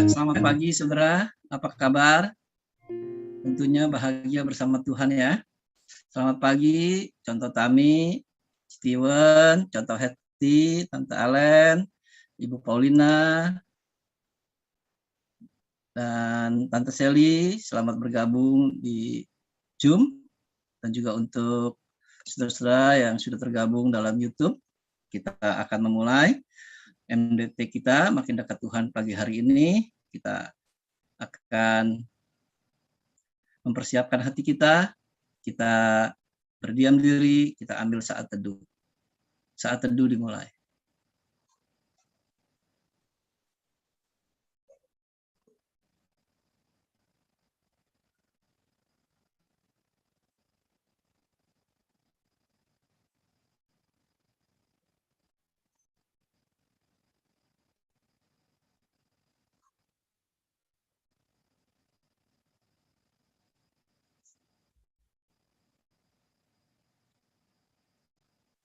Selamat pagi saudara, apa kabar? Tentunya bahagia bersama Tuhan ya. Selamat pagi, contoh Tami, Steven, contoh Hetty, Tante Alen, Ibu Paulina, dan Tante Sally. Selamat bergabung di Zoom, dan juga untuk saudara-saudara yang sudah tergabung dalam YouTube. Kita akan memulai MDT kita makin dekat Tuhan pagi hari ini. Kita akan mempersiapkan hati kita berdiam diri, kita ambil saat teduh. Saat teduh dimulai.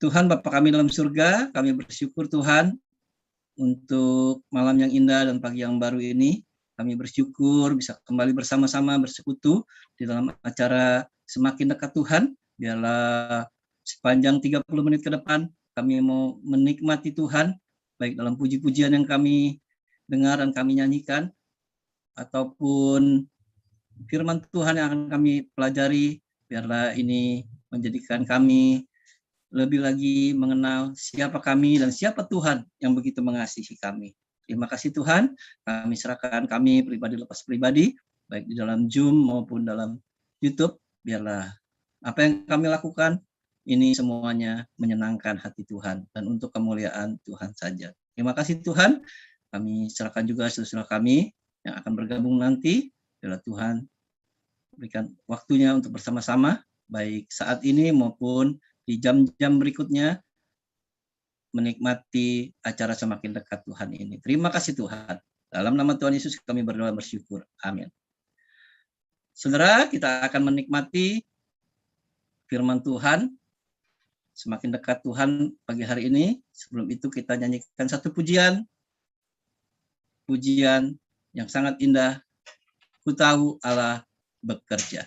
Tuhan Bapa kami dalam surga, kami bersyukur Tuhan untuk malam yang indah dan pagi yang baru ini. Kami bersyukur bisa kembali bersama-sama bersekutu di dalam acara Semakin Dekat Tuhan. Biarlah sepanjang 30 menit ke depan kami mau menikmati Tuhan, baik dalam puji-pujian yang kami dengar dan kami nyanyikan, ataupun firman Tuhan yang akan kami pelajari. Biarlah ini menjadikan kami lebih lagi mengenal siapa kami dan siapa Tuhan yang begitu mengasihi kami. Terima kasih Tuhan, kami serahkan kami pribadi lepas pribadi, baik di dalam Zoom maupun dalam YouTube. Biarlah apa yang kami lakukan, ini semuanya menyenangkan hati Tuhan dan untuk kemuliaan Tuhan saja. Terima kasih Tuhan, kami serahkan juga saudara kami yang akan bergabung nanti. Biarlah Tuhan berikan waktunya untuk bersama-sama, baik saat ini maupun di jam-jam berikutnya menikmati acara Semakin Dekat Tuhan ini. Terima kasih Tuhan. Dalam nama Tuhan Yesus kami berdoa bersyukur. Amin. Saudara, kita akan menikmati firman Tuhan Semakin Dekat Tuhan pagi hari ini. Sebelum itu kita nyanyikan satu pujian yang sangat indah. Ku tahu Allah bekerja.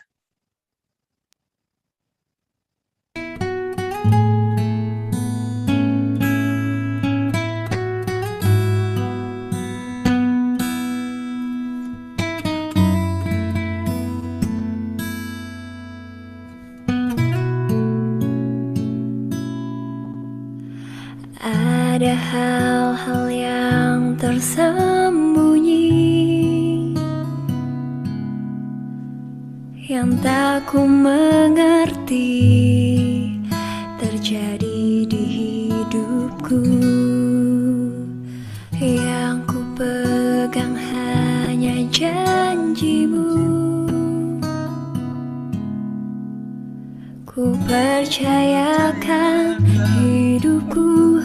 Ada hal-hal yang tersembunyi yang tak ku mengerti terjadi di hidupku. Yang ku pegang hanya janji-Mu. Ku percayakan hidupku,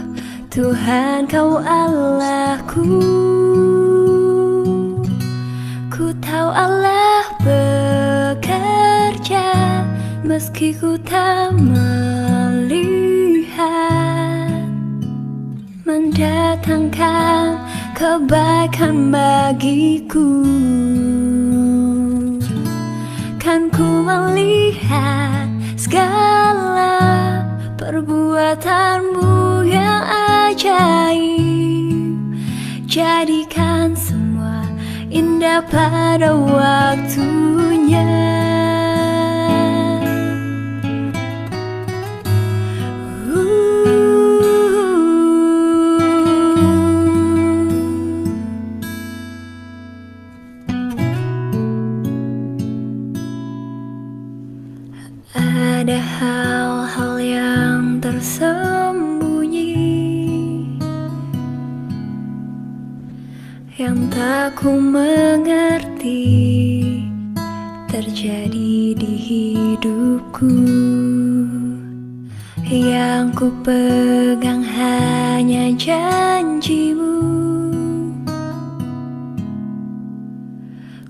Tuhan Kau Allahku. Ku tahu Allah bekerja meski ku tak melihat, mendatangkan kebaikan bagiku. Kan ku melihat segala perbuatanmu yang ajaib. Jadikan semua indah pada waktunya. Ada hal-hal yang tersembunyi yang tak ku mengerti terjadi di hidupku. Yang ku pegang hanya janjimu.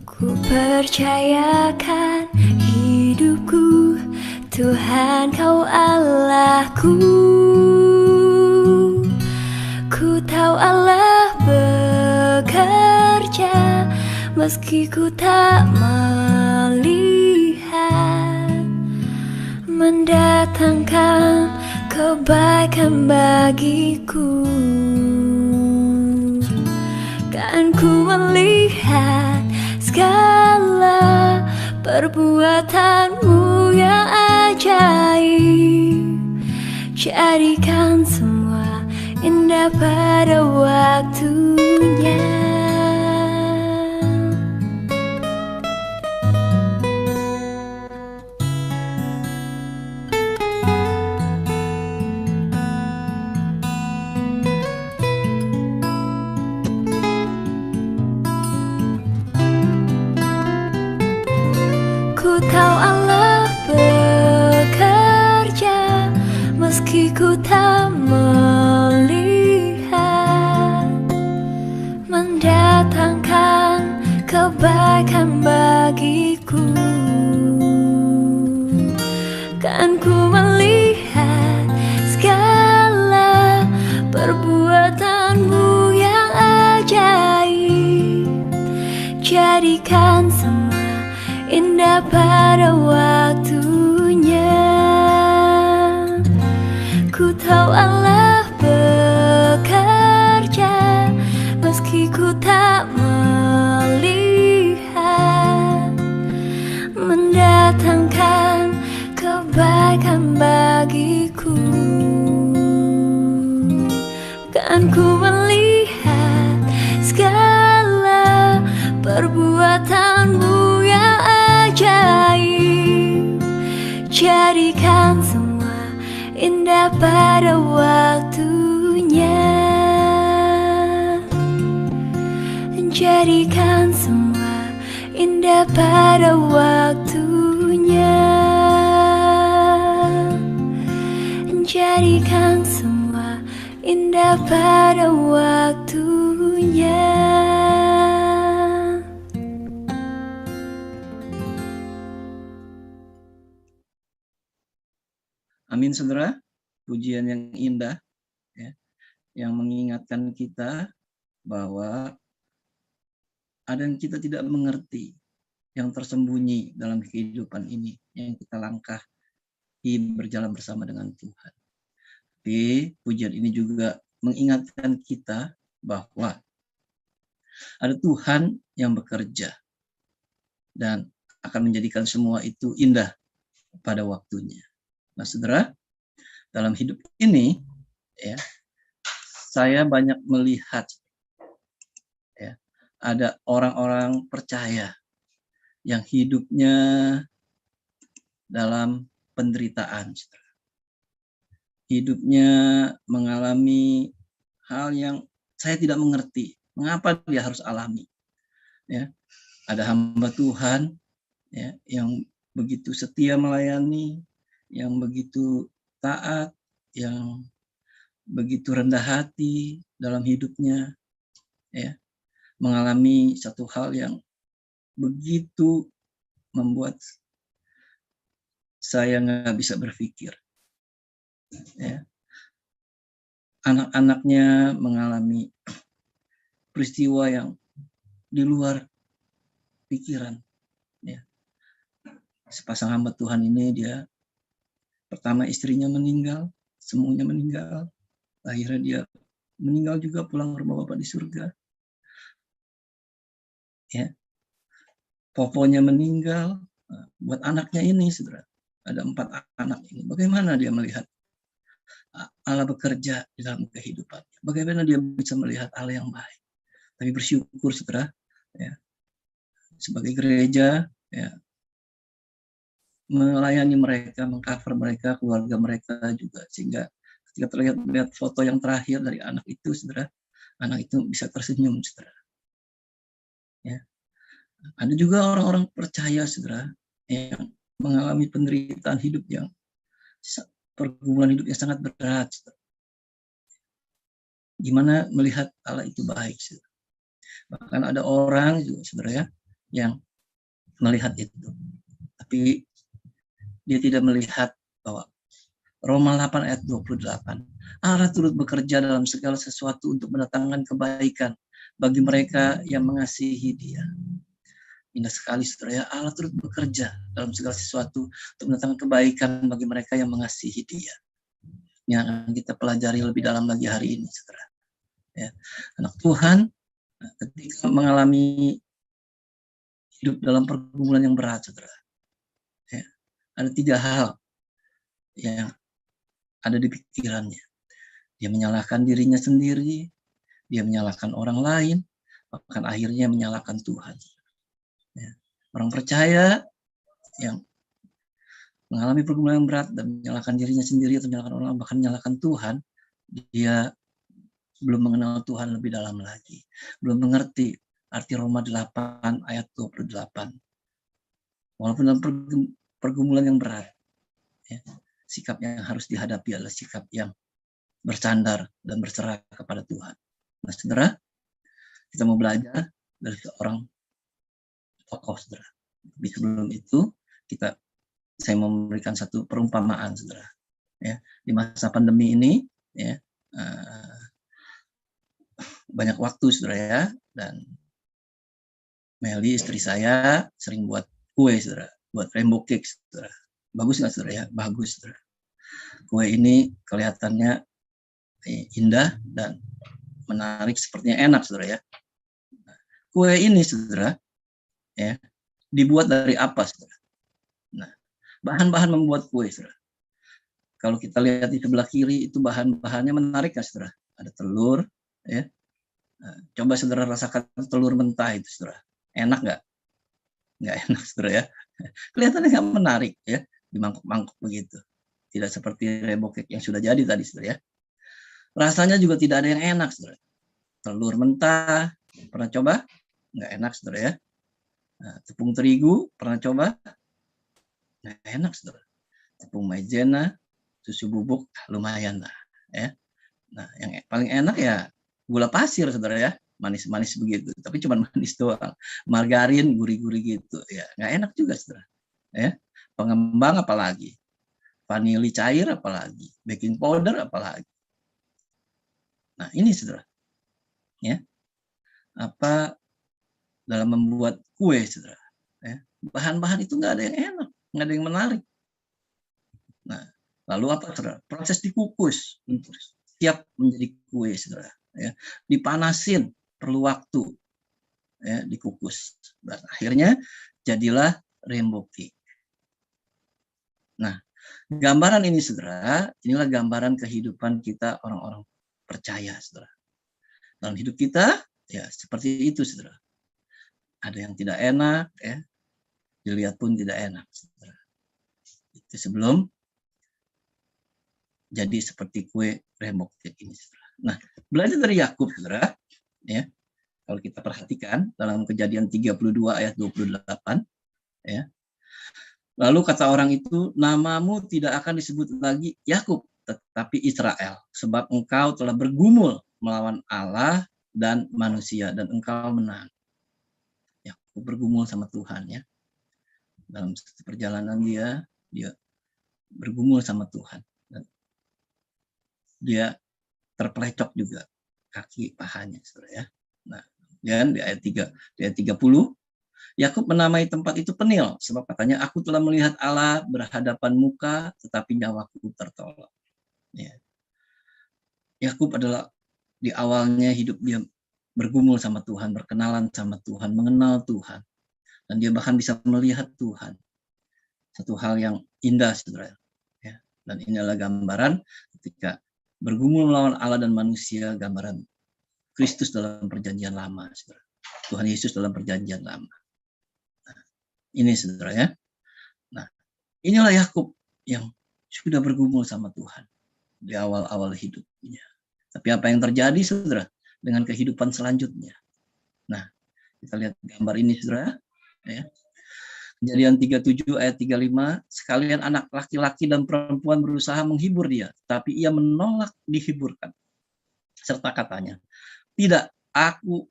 Ku percayakan hidupku, Tuhan Kau Allahku. Ku tahu Allah bekerja meski ku tak melihat, mendatangkan kebaikan bagiku. Kan ku melihat segala perbuatanmu yang ajaib. Jadikan semua indah pada waktunya. Ku tahu Allah bekerja meski ku tak melihat, mendatangkan kebaikan bagiku. Kan ku melihat segala perbuatanmu yang ajaib. Jadikan semua indah pada waktunya. Ku tahu Allah bekerja meski ku tak melihat, mendatangkan kebaikan bagiku. Kan ku melihat segala perbuatanmu yang ajaib. Jadikan semua indah pada waktunya. Jadikan semua indah pada waktunya. Jadikan semua indah pada waktunya. Amin, saudara. Pujian yang indah, ya, yang mengingatkan kita bahwa ada yang kita tidak mengerti, yang tersembunyi dalam kehidupan ini, yang kita langkahi berjalan bersama dengan Tuhan. Tapi pujian ini juga mengingatkan kita bahwa ada Tuhan yang bekerja dan akan menjadikan semua itu indah pada waktunya. Nah, saudara, dalam hidup ini, ya, saya banyak melihat, ya, ada orang-orang percaya yang hidupnya dalam penderitaan, saudara. Hidupnya mengalami hal yang saya tidak mengerti, mengapa dia harus alami. Ya, ada hamba Tuhan, ya, yang begitu setia melayani, yang begitu taat, yang begitu rendah hati dalam hidupnya, ya, mengalami satu hal yang begitu membuat saya nggak bisa berpikir. Ya. Anak-anaknya mengalami peristiwa yang di luar pikiran. Ya. sepasang hamba Tuhan ini, dia pertama istrinya meninggal, semuanya meninggal. Akhirnya dia meninggal juga, pulang ke rumah Bapa di surga. Ya, poponya meninggal. Buat anaknya ini, saudara, ada 4 anak ini. Bagaimana dia melihat Allah bekerja di dalam kehidupannya? Bagaimana dia bisa melihat Allah yang baik? Tapi bersyukur, saudara, ya, sebagai gereja, ya, melayani mereka, mengcover mereka, keluarga mereka juga, sehingga ketika terlihat foto yang terakhir dari anak itu, saudara, anak itu bisa tersenyum, saudara. Ya. Ada juga orang-orang percaya, saudara, yang mengalami penderitaan hidup yang pergumulan hidup yang sangat berat, saudara. Gimana melihat Allah itu baik, saudara. Bahkan ada orang juga, saudara, ya, yang melihat itu, tapi dia tidak melihat bahwa Roma 8 ayat 28, Allah turut bekerja dalam segala sesuatu untuk mendatangkan kebaikan bagi mereka yang mengasihi Dia. Indah sekali, saudara, ya, Allah turut bekerja dalam segala sesuatu untuk mendatangkan kebaikan bagi mereka yang mengasihi Dia. Yang akan kita pelajari lebih dalam lagi hari ini, saudara. Ya, anak Tuhan ketika mengalami hidup dalam pergumulan yang berat, saudara, ya, ada 3 hal yang ada di pikirannya. Dia menyalahkan dirinya sendiri, dia menyalahkan orang lain, bahkan akhirnya menyalahkan Tuhan. Ya. Orang percaya yang mengalami pergumulan yang berat dan menyalahkan dirinya sendiri atau menyalahkan orang, bahkan menyalahkan Tuhan, dia belum mengenal Tuhan lebih dalam lagi. Belum mengerti arti Roma 8 ayat 28. Walaupun dalam pergumulan yang berat, ya, sikap yang harus dihadapi adalah sikap yang bersandar dan berserah kepada Tuhan. Nah, saudara, kita mau belajar dari seorang tokoh, saudara. Tapi sebelum itu, saya mau memberikan satu perumpamaan, saudara. Ya, di masa pandemi ini, ya, banyak waktu, saudara, ya, dan Meli, istri saya, sering buat kue, saudara, buat rainbow cake, saudara. Bagus nggak, saudara, ya? Bagus, saudara. Kue ini kelihatannya indah dan menarik, sepertinya enak, saudara, ya. Kue ini, saudara, ya, dibuat dari apa, saudara? Nah, bahan-bahan membuat kue, saudara. Kalau kita lihat di sebelah kiri, itu bahan-bahannya menarik, kan, saudara? Ada telur, ya. Nah, coba saudara rasakan telur mentah itu, saudara. Enak nggak? Nggak enak, saudara, ya. Kelihatannya nggak menarik, ya, di mangkuk-mangkuk begitu. Tidak seperti rainbow cake yang sudah jadi tadi, saudara, ya. Rasanya juga tidak ada yang enak, saudara. Telur mentah, pernah coba? Nggak enak, saudara, ya. Nah, tepung terigu, pernah coba? Nggak enak, saudara. Tepung maizena, susu bubuk, lumayan lah, ya. Nah, yang paling enak ya gula pasir, saudara, ya. Manis-manis begitu, tapi cuma manis doang. Margarin gurih-gurih gitu, ya, nggak enak juga, saudara, ya. Pengembang apalagi, vanili cair apalagi, baking powder apalagi. Nah, ini, saudara, ya, apa dalam membuat kue, saudara, ya, bahan-bahan itu nggak ada yang enak, nggak ada yang menarik. Nah, lalu apa, saudara? Proses dikukus untuk siap menjadi kue, saudara, ya. Dipanasin, perlu waktu, ya, dikukus, dan akhirnya jadilah rainbow cake. Nah, gambaran ini, saudara, inilah gambaran kehidupan kita orang-orang percaya, saudara. Dalam hidup kita, ya, seperti itu, saudara. Ada yang tidak enak, ya, dilihat pun tidak enak, saudara. Itu sebelum jadi seperti kue rainbow cake ini, saudara. Nah, belajar dari Yakub, saudara, ya. Kalau kita perhatikan dalam Kejadian 32 ayat 28, ya. Lalu kata orang itu, namamu tidak akan disebut lagi Yakub, tetapi Israel, sebab engkau telah bergumul melawan Allah dan manusia, dan engkau menang. Yakub bergumul sama Tuhan, ya. Dalam perjalanan dia bergumul sama Tuhan. Dan dia terpelecok juga kaki pahanya, saudara, ya. Nah, dan di ayat 30, Yakub menamai tempat itu Penil, sebab katanya, aku telah melihat Allah berhadapan muka, tetapi nyawaku tertolong. Ya. Yakub adalah di awalnya hidup dia bergumul sama Tuhan, berkenalan sama Tuhan, mengenal Tuhan. Dan dia bahkan bisa melihat Tuhan. Satu hal yang indah, saudara. Ya. Dan ini adalah gambaran ketika bergumul melawan Allah dan manusia, gambaran Kristus dalam perjanjian lama, saudara. Tuhan Yesus dalam perjanjian lama. Nah, ini saudara ya. Nah, inilah Yakub yang sudah bergumul sama Tuhan di awal-awal hidupnya. Tapi apa yang terjadi, saudara, dengan kehidupan selanjutnya? Nah, kita lihat gambar ini, saudara. Ya. Kejadian 37 ayat 35, sekalian anak laki-laki dan perempuan berusaha menghibur dia, tapi ia menolak dihiburkan. Serta katanya, tidak, aku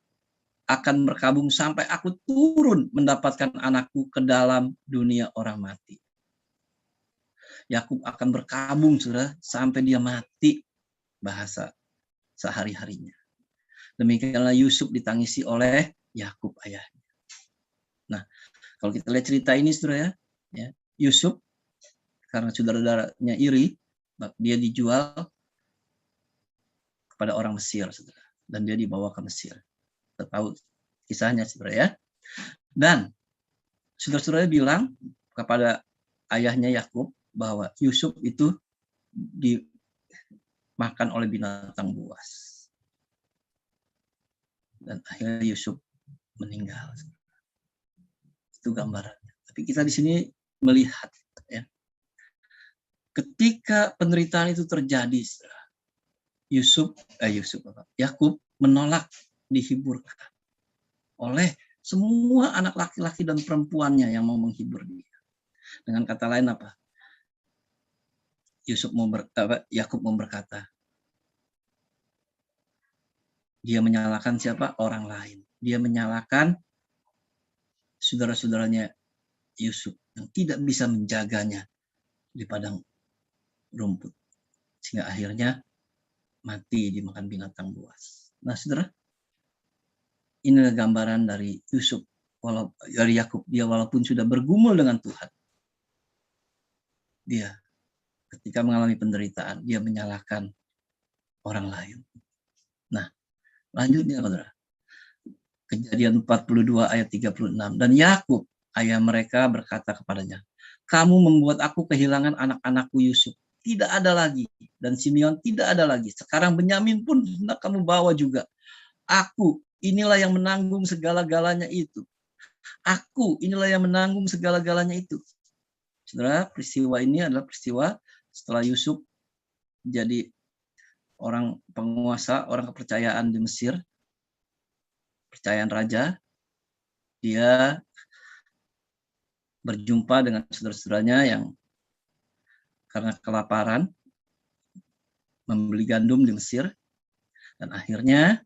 akan berkabung sampai aku turun mendapatkan anakku ke dalam dunia orang mati. Yakub akan berkabung, saudara, sampai dia mati, bahasa sehari-harinya. Demikianlah Yusuf ditangisi oleh Yakub ayahnya. Nah, kalau kita lihat cerita ini, saudara ya, Yusuf karena saudara-saudaranya iri, dia dijual kepada orang Mesir, saudara, dan dia dibawa ke Mesir. Kita tahu kisahnya, saudara ya. Dan saudara-saudaranya bilang kepada ayahnya Yakub bahwa Yusuf itu dimakan oleh binatang buas. Dan akhirnya Yusuf meninggal. Itu gambarannya. Tapi kita di sini melihat ya, ketika penderitaan itu terjadi, Yakub menolak dihiburkan oleh semua anak laki-laki dan perempuannya yang mau menghibur dia. Dengan kata lain apa? Yakub mau berkata, dia menyalahkan siapa? Orang lain. Dia menyalahkan saudara-saudaranya Yusuf yang tidak bisa menjaganya di padang rumput. Sehingga akhirnya mati dimakan binatang buas. Nah, saudara, inilah gambaran dari Yusuf, dari Yakub. Dia walaupun sudah bergumul dengan Tuhan, dia ketika mengalami penderitaan, dia menyalahkan orang lain. Nah, lanjutnya, saudara. Kejadian 42 ayat 36. Dan Yakub, ayah mereka, berkata kepadanya, kamu membuat aku kehilangan anak-anakku Yusuf. Tidak ada lagi. Dan Simeon tidak ada lagi. Sekarang Benyamin pun hendak kamu bawa juga. Aku, inilah yang menanggung segala-galanya itu. Aku, inilah yang menanggung segala-galanya itu. Saudara, peristiwa ini adalah peristiwa setelah Yusuf jadi orang penguasa, orang kepercayaan di Mesir. Kepercayaan raja, dia berjumpa dengan saudara-saudaranya yang karena kelaparan membeli gandum di Mesir, dan akhirnya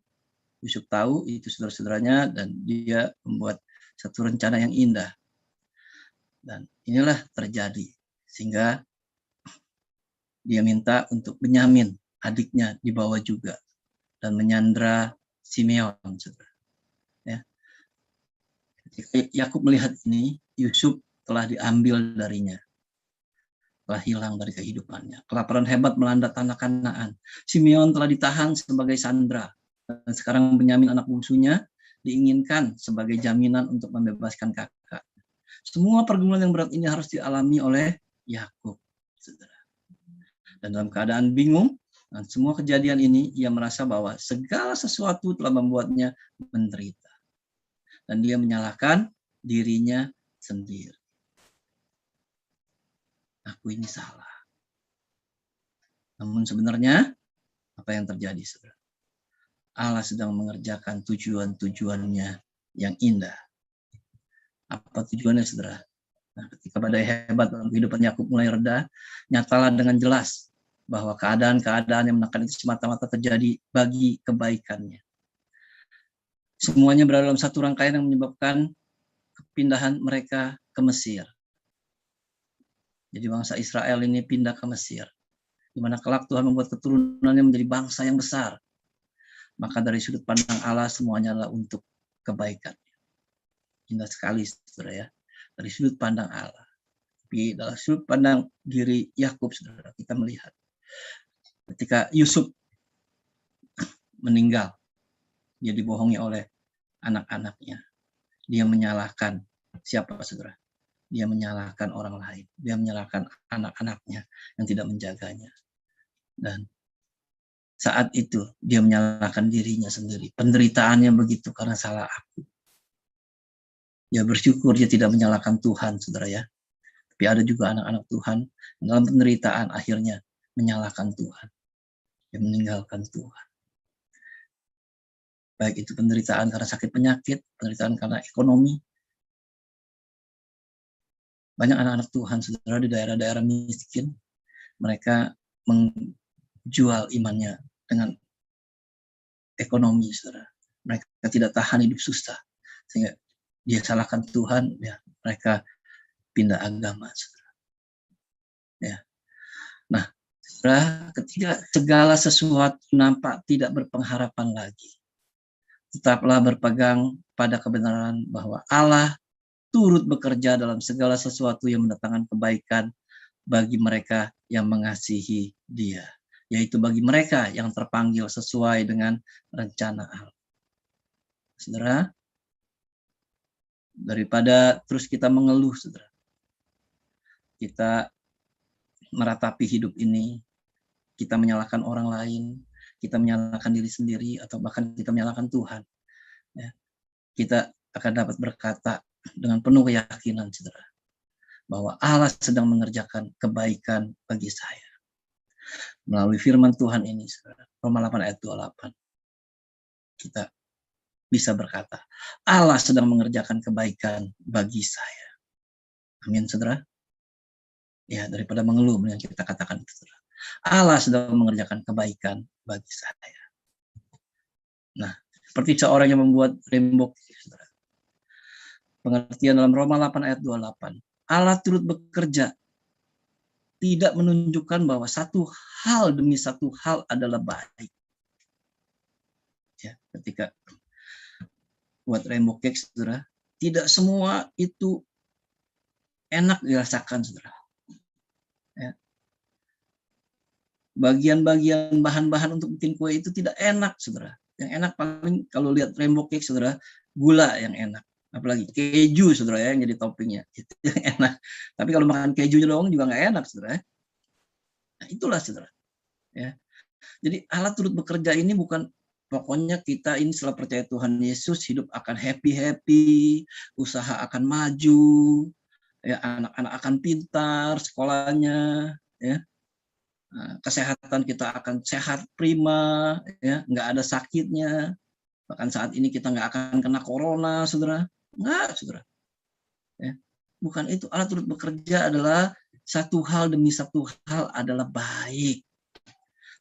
Yusuf tahu itu saudara-saudaranya dan dia membuat satu rencana yang indah. Dan inilah terjadi sehingga dia minta untuk Benyamin, adiknya, dibawa juga dan menyandra Simeon, saudara. Yakub melihat ini, Yusuf telah diambil darinya, telah hilang dari kehidupannya. Kelaparan hebat melanda tanah Kanaan. Simeon telah ditahan sebagai sandera, dan sekarang Benyamin anak bungsunya diinginkan sebagai jaminan untuk membebaskan kakak. Semua pergumulan yang berat ini harus dialami oleh Yakub, saudara. Dan dalam keadaan bingung dan semua kejadian ini, ia merasa bahwa segala sesuatu telah membuatnya menderita. Dan dia menyalahkan dirinya sendiri. Aku ini salah. Namun sebenarnya apa yang terjadi, saudara? Allah sedang mengerjakan tujuan-tujuannya yang indah. Apa tujuannya, saudara? Nah, ketika badai hebat dalam kehidupan Yakub mulai reda, nyatalah dengan jelas bahwa keadaan-keadaan yang menekan itu semata-mata terjadi bagi kebaikannya. Semuanya berada dalam satu rangkaian yang menyebabkan kepindahan mereka ke Mesir. Jadi bangsa Israel ini pindah ke Mesir, di mana kelak Tuhan membuat keturunannya menjadi bangsa yang besar. Maka dari sudut pandang Allah semuanya adalah untuk kebaikan. indah sekali, saudara ya, dari sudut pandang Allah. Tapi dalam sudut pandang diri Yakub, saudara, kita melihat ketika Yusuf meninggal, dia dibohongi oleh anak-anaknya. Dia menyalahkan siapa, saudara? Dia menyalahkan orang lain. Dia menyalahkan anak-anaknya yang tidak menjaganya. Dan saat itu dia menyalahkan dirinya sendiri. Penderitaannya begitu karena salah aku. Dia bersyukur dia tidak menyalahkan Tuhan, saudara ya. Tapi ada juga anak-anak Tuhan yang dalam penderitaan akhirnya menyalahkan Tuhan. Dia meninggalkan Tuhan. Baik itu penderitaan karena sakit penyakit, penderitaan karena ekonomi. Banyak anak-anak Tuhan, saudara, di daerah-daerah miskin, mereka menjual imannya dengan ekonomi, saudara. Mereka tidak tahan hidup susah, sehingga dia salahkan Tuhan, ya mereka pindah agama, saudara. Ya. Nah, saudara, ketika segala sesuatu nampak tidak berpengharapan lagi, tetaplah berpegang pada kebenaran bahwa Allah turut bekerja dalam segala sesuatu yang mendatangkan kebaikan bagi mereka yang mengasihi Dia, yaitu bagi mereka yang terpanggil sesuai dengan rencana Allah. Saudara, daripada terus kita mengeluh, saudara, kita meratapi hidup ini, kita menyalahkan orang lain, kita menyalahkan diri sendiri, atau bahkan kita menyalahkan Tuhan, ya, kita akan dapat berkata dengan penuh keyakinan, saudara, bahwa Allah sedang mengerjakan kebaikan bagi saya. Melalui firman Tuhan ini, saudara, Roma 8 ayat 28, kita bisa berkata, Allah sedang mengerjakan kebaikan bagi saya. Amin, saudara. Ya, daripada mengeluh, yang kita katakan itu, saudara. Allah sedang mengerjakan kebaikan bagi saya. Nah, seperti seorang yang membuat rembok, saudara. Pengertian dalam Roma 8 ayat 28. Allah turut bekerja, tidak menunjukkan bahwa satu hal demi satu hal adalah baik. Ya, ketika buat rainbow cake, saudara, tidak semua itu enak dirasakan, saudara. Ya. Bagian-bagian bahan-bahan untuk bikin kue itu tidak enak, saudara. Yang enak paling kalau lihat rainbow cake, saudara, gula yang enak. Apalagi keju, saudara, yang jadi toppingnya. Itu yang enak. Tapi kalau makan keju doang juga nggak enak, saudara. Nah, itulah, saudara. Ya. Jadi Allah turut bekerja ini bukan pokoknya kita ini setelah percaya Tuhan Yesus hidup akan happy-happy, usaha akan maju, ya, anak-anak akan pintar sekolahnya, ya. Nah, kesehatan kita akan sehat prima, ya, nggak ada sakitnya. Bahkan saat ini kita nggak akan kena corona, saudara. Nggak, saudara. Ya. Bukan itu. Allah turut bekerja adalah satu hal demi satu hal adalah baik.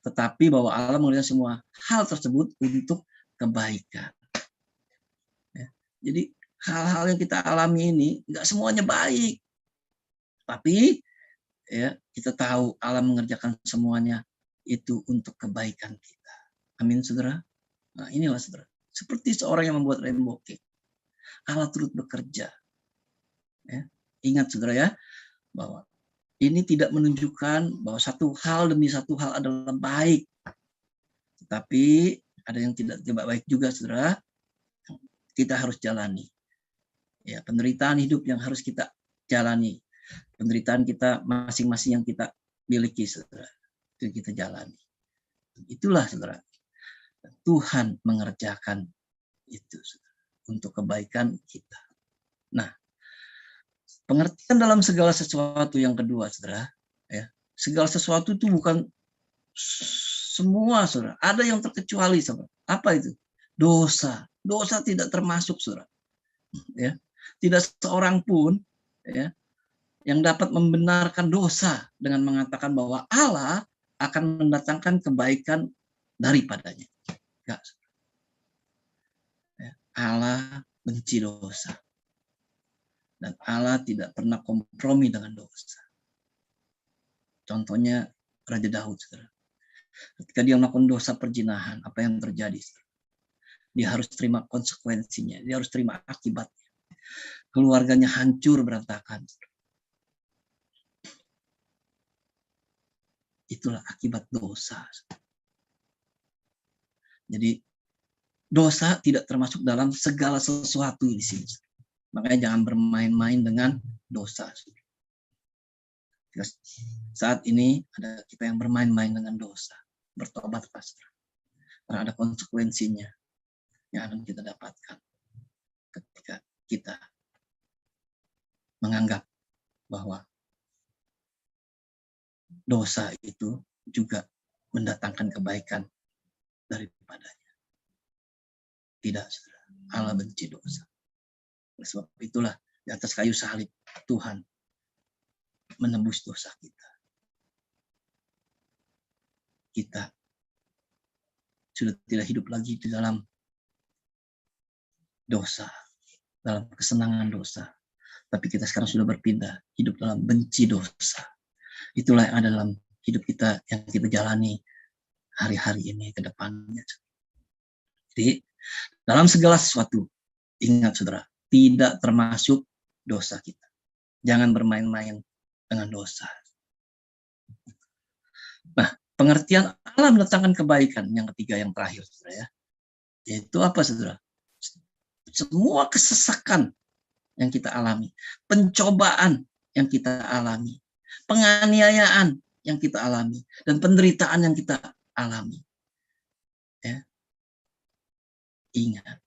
Tetapi bahwa Allah mengerjakan semua hal tersebut untuk kebaikan. Ya. Jadi hal-hal yang kita alami ini nggak semuanya baik. Tapi ya, kita tahu Allah mengerjakan semuanya itu untuk kebaikan kita. Amin, saudara. Nah, inilah, saudara. Seperti seorang yang membuat rainbow cake. Allah turut bekerja. Ya. Ingat, saudara, ya, bahwa ini tidak menunjukkan bahwa satu hal demi satu hal adalah baik. Tetapi ada yang tidak baik juga, saudara. Kita harus jalani. Ya, penderitaan hidup yang harus kita jalani. Penderitaan kita masing-masing yang kita miliki, saudara. Itu kita jalani. Itulah, saudara. Tuhan mengerjakan itu, saudara, untuk kebaikan kita. Nah, pengertian dalam segala sesuatu yang kedua, saudara, ya, segala sesuatu itu bukan semua, saudara. Ada yang terkecuali, saudara. Apa itu? Dosa. Dosa tidak termasuk, saudara. Ya, tidak seorang pun, ya, yang dapat membenarkan dosa dengan mengatakan bahwa Allah akan mendatangkan kebaikan daripadanya. Enggak. Ya, Allah benci dosa. Dan Allah tidak pernah kompromi dengan dosa. Contohnya Raja Daud, saudara. Ketika dia melakukan dosa perzinahan, apa yang terjadi, saudara? Dia harus terima konsekuensinya. Dia harus terima akibatnya. Keluarganya hancur berantakan. Itulah akibat dosa. Jadi dosa tidak termasuk dalam segala sesuatu di sini. Makanya jangan bermain-main dengan dosa. Saat ini ada kita yang bermain-main dengan dosa. Bertobat pasrah. Karena ada konsekuensinya yang akan kita dapatkan ketika kita menganggap bahwa dosa itu juga mendatangkan kebaikan daripadanya. Tidak, saudara. Allah benci dosa. Oleh sebab itulah di atas kayu salib Tuhan menembus dosa kita. Kita sudah tidak hidup lagi di dalam dosa, dalam kesenangan dosa. Tapi kita sekarang sudah berpindah, hidup dalam benci dosa. Itulah yang ada dalam hidup kita yang kita jalani hari-hari ini ke depannya. Jadi dalam segala sesuatu, ingat saudara, tidak termasuk dosa kita. Jangan bermain-main dengan dosa. Nah, pengertian Allah mendatangkan kebaikan yang ketiga, yang terakhir, saudara ya. Yaitu apa, saudara? Semua kesesakan yang kita alami, pencobaan yang kita alami, penganiayaan yang kita alami, dan penderitaan yang kita alami. Ya. Ingat,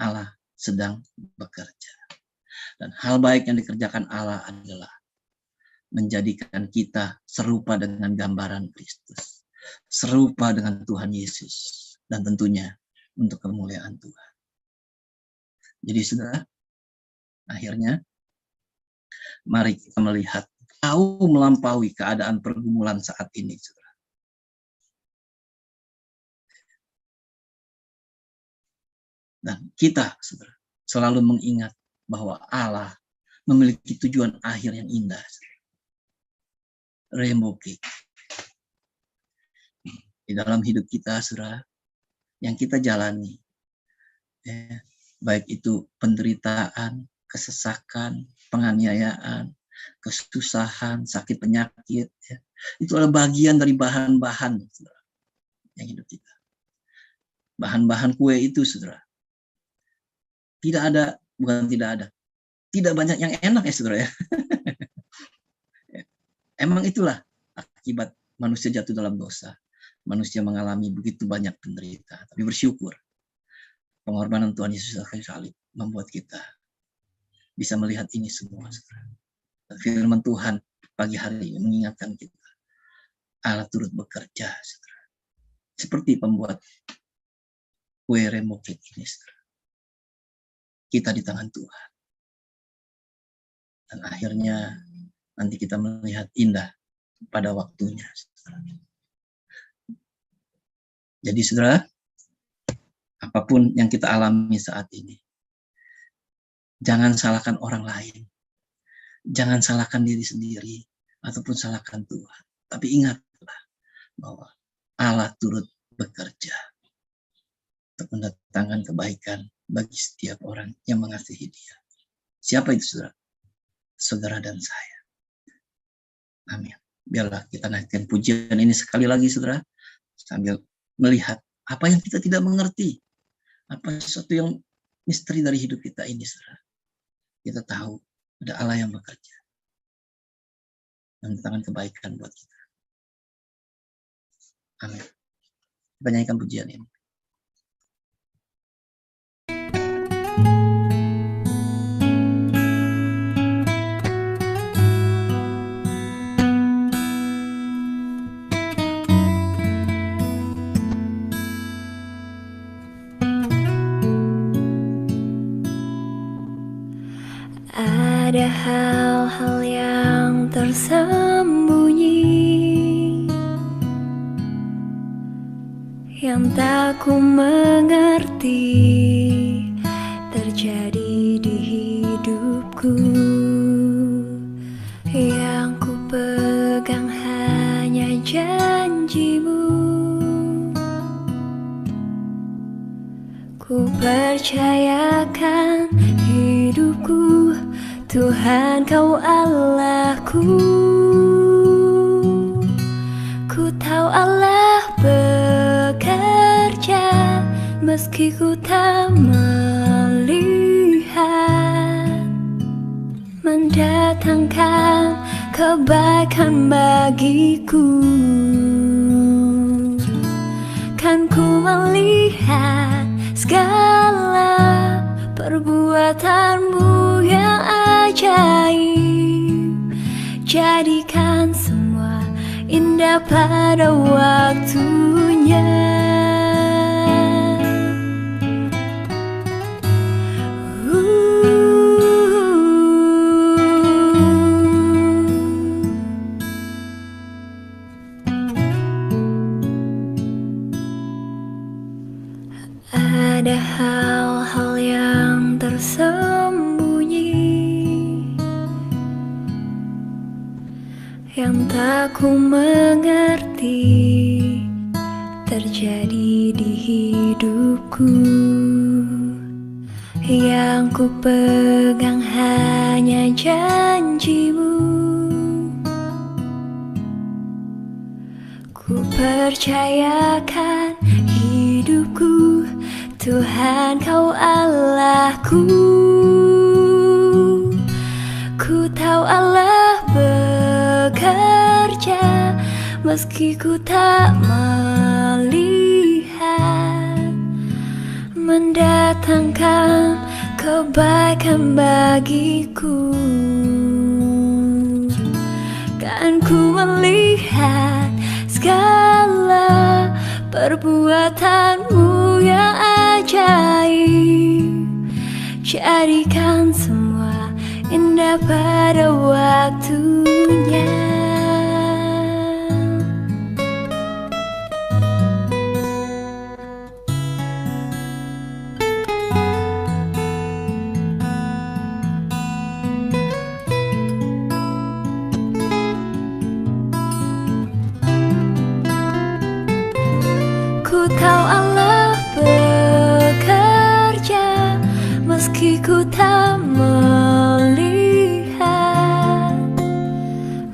Allah sedang bekerja. Dan hal baik yang dikerjakan Allah adalah menjadikan kita serupa dengan gambaran Kristus. Serupa dengan Tuhan Yesus. Dan tentunya untuk kemuliaan Tuhan. Jadi saudara, akhirnya mari kita melihat jauh melampaui keadaan pergumulan saat ini, saudara. Dan kita, saudara, selalu mengingat bahwa Allah memiliki tujuan akhir yang indah. Rainbow Cake. Di dalam hidup kita, saudara, yang kita jalani, ya, baik itu penderitaan, kesesakan, penganiayaan, kesusahan, sakit penyakit, ya, itu adalah bagian dari bahan-bahan, saudara, yang hidup kita. Bahan-bahan kue itu, saudara, tidak ada, bukan tidak ada, tidak banyak yang enak ya, saudara ya. Emang itulah akibat manusia jatuh dalam dosa. Manusia mengalami begitu banyak penderitaan. Tapi bersyukur pengorbanan Tuhan Yesus kayu salib membuat kita bisa melihat ini semua. Firman Tuhan pagi hari ini mengingatkan kita, Allah turut bekerja, saudara. Seperti pembuat kue Rainbow Cake ini, saudara. Kita di tangan Tuhan. Dan akhirnya nanti kita melihat indah pada waktunya, saudara. Jadi saudara, apapun yang kita alami saat ini, jangan salahkan orang lain. Jangan salahkan diri sendiri, ataupun salahkan Tuhan. Tapi ingatlah bahwa Allah turut bekerja untuk mendatangkan kebaikan bagi setiap orang yang mengasihi Dia. Siapa itu, saudara? Saudara dan saya. Amin. Biarlah kita naikkan pujian ini sekali lagi, saudara, sambil melihat apa yang kita tidak mengerti, apa sesuatu yang misteri dari hidup kita ini, saudara. Kita tahu ada Allah yang bekerja dan mendatangkan kebaikan buat kita. Amin. Kita nyanyikan pujian ini. Ada hal-hal yang tersembunyi yang tak ku mengerti terjadi di hidupku. Yang ku pegang hanya janjimu. Ku percayakan hidupku, Tuhan Kau Allahku. Ku tahu Allah bekerja meski ku tak melihat, mendatangkan kebaikan bagiku. Kan ku melihat segala perbuatanmu yang ajaib, jadikan semua indah pada waktunya. Ada hal-hal yang tersembunyi yang tak ku mengerti terjadi di hidupku. Yang ku pegang hanya janjimu. Ku percayakan hidupku, Tuhan Kau Allahku. Ku tahu Allah bekerja meski ku tak melihat, mendatangkan kebaikan bagiku. Kan ku melihat segala perbuatanmu yang ajaib, jadikan semua indah pada waktunya. Ku tahu Allah bekerja meski ku tak melihat,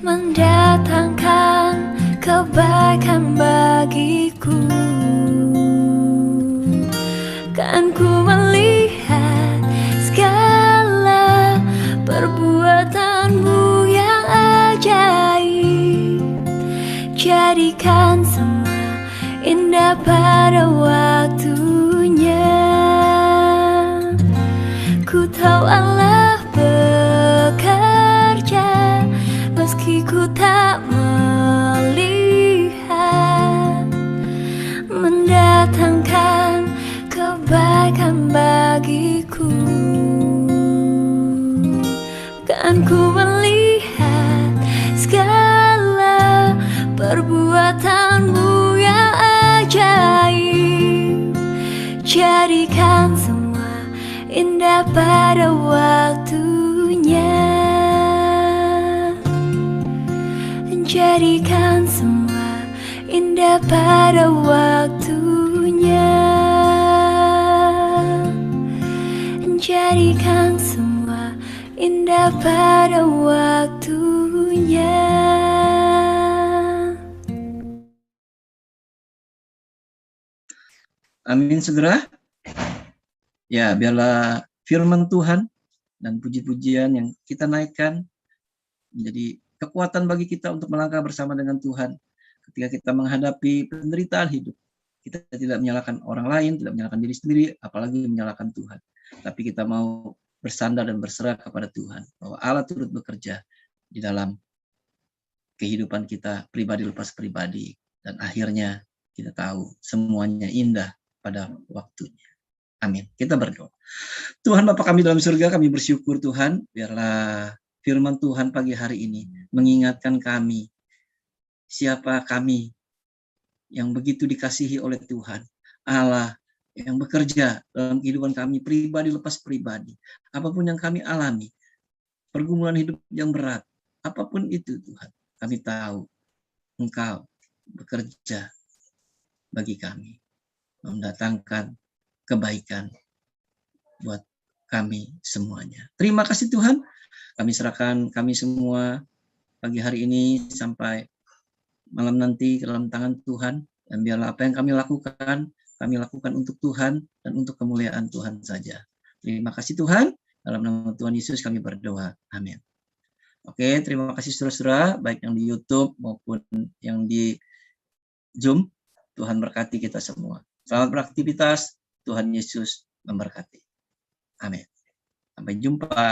mendatangkan kebaikan bagiku. Kan ku melihat segala perbuatanmu yang ajaib, jadikan semua indah pada waktunya. Ku tahu Allah bekerja meski ku tak melihat, mendatangkan kebaikan bagiku. Kan ku melihat segala perbuatanmu yang ajaib, jadikan semua indah pada waktunya. Jadikan semua indah pada waktunya. Jadikan semua indah pada waktunya. Amin segera. Ya, biarlah firman Tuhan dan puji-pujian yang kita naikkan menjadi kekuatan bagi kita untuk melangkah bersama dengan Tuhan. Ketika kita menghadapi penderitaan hidup, kita tidak menyalahkan orang lain, tidak menyalahkan diri sendiri, apalagi menyalahkan Tuhan. Tapi kita mau bersandar dan berserah kepada Tuhan, bahwa Allah turut bekerja di dalam kehidupan kita pribadi lepas pribadi, dan akhirnya kita tahu semuanya indah pada waktunya. Amin. Kita berdoa. Tuhan Bapa kami dalam surga, kami bersyukur Tuhan, biarlah firman Tuhan pagi hari ini mengingatkan kami, siapa kami yang begitu dikasihi oleh Tuhan, Allah yang bekerja dalam kehidupan kami pribadi lepas pribadi. Apapun yang kami alami, pergumulan hidup yang berat, apapun itu Tuhan, kami tahu Engkau bekerja bagi kami, mendatangkan kebaikan buat kami semuanya. Terima kasih Tuhan, kami serahkan kami semua pagi hari ini sampai malam nanti ke dalam tangan Tuhan, dan biarlah apa yang kami lakukan untuk Tuhan dan untuk kemuliaan Tuhan saja. Terima kasih Tuhan, dalam nama Tuhan Yesus kami berdoa. Amin. Oke, terima kasih saudara-saudara, baik yang di YouTube maupun yang di Zoom. Tuhan berkati kita semua. Selamat beraktivitas, Tuhan Yesus memberkati. Amin. Sampai jumpa.